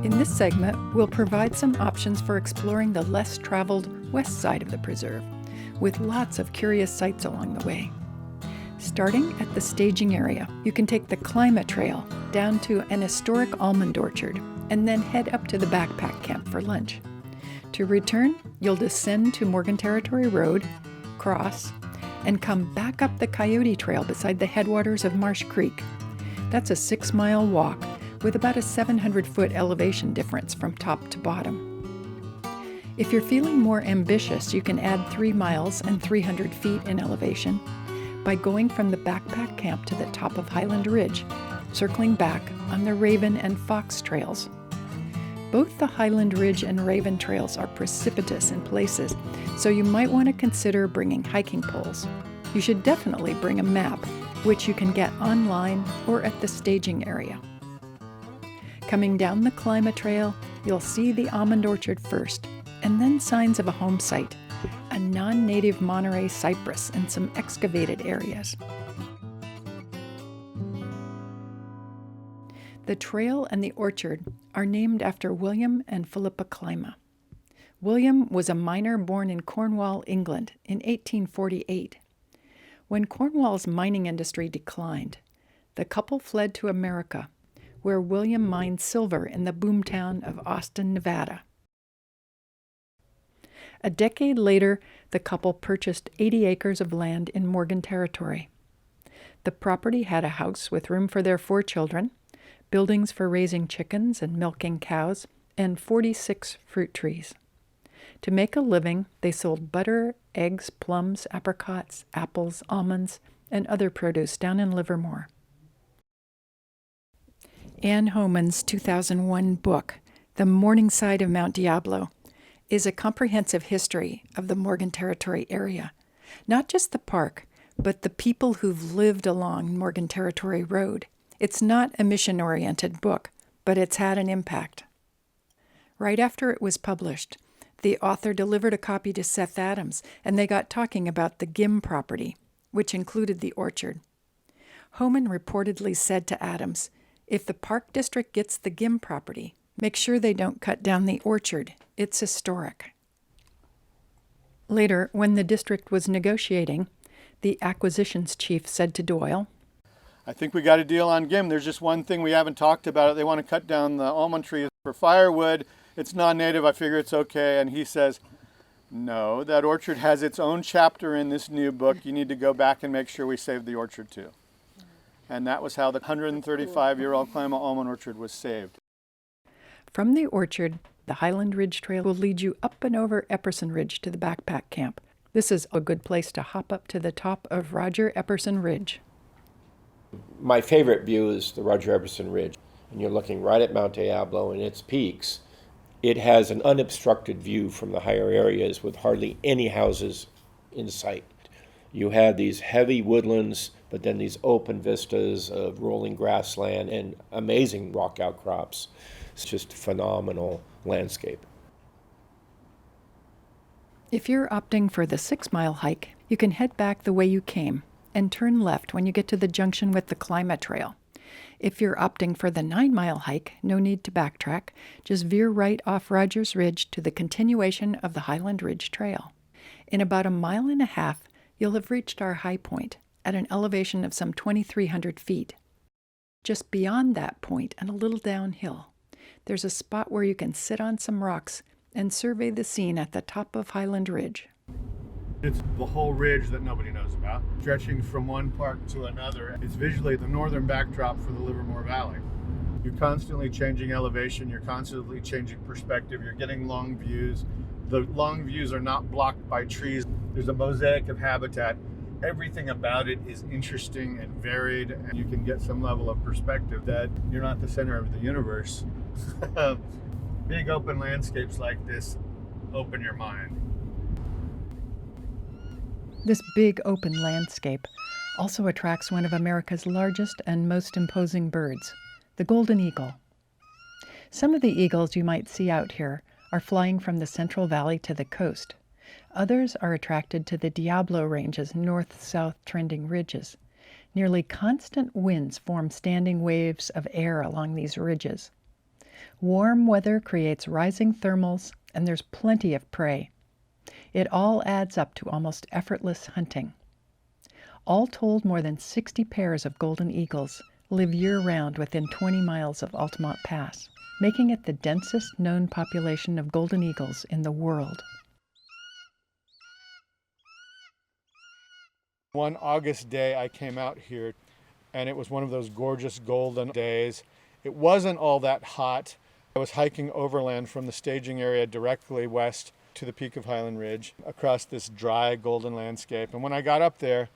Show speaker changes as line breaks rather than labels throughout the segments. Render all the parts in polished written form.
In this segment, we'll provide some options for exploring the less traveled west side of the preserve, with lots of curious sights along the way. Starting at the staging area, you can take the Clyma trail down to an historic almond orchard and then head up to the backpack camp for lunch. To return, you'll descend to Morgan Territory Road, cross, and come back up the Coyote Trail beside the headwaters of Marsh Creek. That's a 6-mile walk with about a 700-foot elevation difference from top to bottom. If you're feeling more ambitious, you can add 3 miles and 300 feet in elevation by going from the backpack camp to the top of Highland Ridge, circling back on the Raven and Fox trails. Both the Highland Ridge and Raven trails are precipitous in places, so you might want to consider bringing hiking poles. You should definitely bring a map, which you can get online or at the staging area. Coming down the Clyma trail, you'll see the almond orchard first, and then signs of a home site, a non-native Monterey cypress and some excavated areas. The trail and the orchard are named after William and Philippa Clyma. William was a miner born in Cornwall, England, in 1848. When Cornwall's mining industry declined, the couple fled to America, where William mined silver in the boomtown of Austin, Nevada. A decade later, the couple purchased 80 acres of land in Morgan Territory. The property had a house with room for their 4 children, buildings for raising chickens and milking cows, and 46 fruit trees. To make a living, they sold butter, eggs, plums, apricots, apples, almonds, and other produce down in Livermore. Anne Homan's 2001 book, The Morning Side of Mount Diablo, is a comprehensive history of the Morgan Territory area. Not just the park, but the people who've lived along Morgan Territory Road. It's not a mission-oriented book, but it's had an impact. Right after it was published, the author delivered a copy to Seth Adams, and they got talking about the Gim property, which included the orchard. Homan reportedly said to Adams, "If the Park District gets the Gim property, make sure they don't cut down the orchard. It's historic." Later, when the district was negotiating, the acquisitions chief said to Doyle,
"I think we got a deal on Gim. There's just one thing we haven't talked about. They want to cut down the almond trees for firewood. It's non-native. I figure it's okay." And he says, "No, that orchard has its own chapter in this new book. You need to go back and make sure we save the orchard too." And that was how the 135-year-old Clyma almond orchard was saved.
From the orchard, the Highland Ridge Trail will lead you up and over Epperson Ridge to the backpack camp. This is a good place to hop up to the top of Roger Epperson Ridge.
My favorite view is the Roger Epperson Ridge, and you're looking right at Mount Diablo and its peaks. It has an unobstructed view from the higher areas with hardly any houses in sight. You have these heavy woodlands, but then these open vistas of rolling grassland and amazing rock outcrops. It's just a phenomenal landscape.
If you're opting for the 6-mile hike, you can head back the way you came and turn left when you get to the junction with the Clyma Trail. If you're opting for the 9-mile hike, no need to backtrack. Just veer right off Rogers Ridge to the continuation of the Highland Ridge Trail. In about 1.5 miles, you'll have reached our high point at an elevation of some 2,300 feet. Just beyond that point and a little downhill, there's a spot where you can sit on some rocks and survey the scene at the top of Highland Ridge.
It's the whole ridge that nobody knows about, stretching from one park to another. It's visually the northern backdrop for the Livermore Valley. You're constantly changing elevation, you're constantly changing perspective, you're getting long views. The long views are not blocked by trees. There's a mosaic of habitat. Everything about it is interesting and varied, and you can get some level of perspective that you're not the center of the universe. Big open landscapes like this open your mind.
This big open landscape also attracts one of America's largest and most imposing birds, the golden eagle. Some of the eagles you might see out here are flying from the Central Valley to the coast. Others are attracted to the Diablo Range's north-south trending ridges. Nearly constant winds form standing waves of air along these ridges. Warm weather creates rising thermals, and there's plenty of prey. It all adds up to almost effortless hunting. All told, more than 60 pairs of golden eagles live year-round within 20 miles of Altamont Pass, making it the densest known population of golden eagles in the world.
One August day I came out here, and it was one of those gorgeous golden days. It wasn't all that hot. I was hiking overland from the staging area directly west to the peak of Highland Ridge across this dry golden landscape. And when I got up there,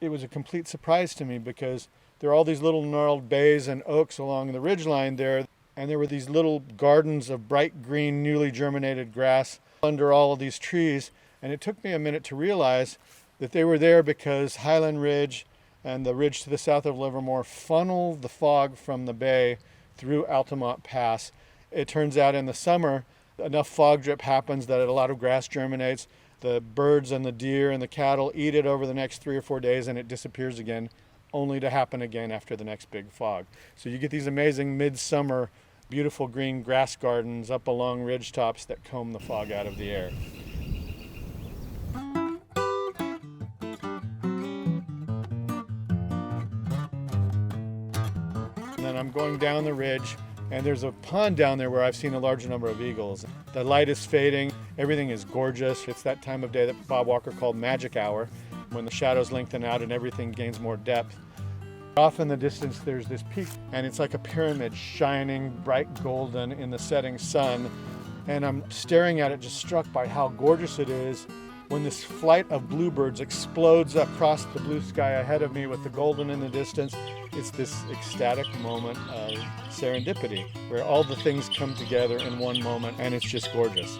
it was a complete surprise to me because there are all these little gnarled bays and oaks along the ridgeline there, and there were these little gardens of bright green, newly germinated grass under all of these trees. And it took me a minute to realize that they were there because Highland Ridge and the ridge to the south of Livermore funnel the fog from the bay through Altamont Pass. It turns out in the summer, enough fog drip happens that a lot of grass germinates. The birds and the deer and the cattle eat it over the next 3 or 4 days, and it disappears again, only to happen again after the next big fog. So you get these amazing midsummer, beautiful green grass gardens up along ridge tops that comb the fog out of the air. And then I'm going down the ridge, and there's a pond down there where I've seen a large number of eagles. The light is fading, everything is gorgeous. It's that time of day that Bob Walker called magic hour, when the shadows lengthen out and everything gains more depth. Off in the distance there's this peak, and it's like a pyramid shining bright golden in the setting sun. And I'm staring at it, just struck by how gorgeous it is when this flight of bluebirds explodes across the blue sky ahead of me with the golden in the distance. It's this ecstatic moment of serendipity where all the things come together in one moment, and it's just gorgeous.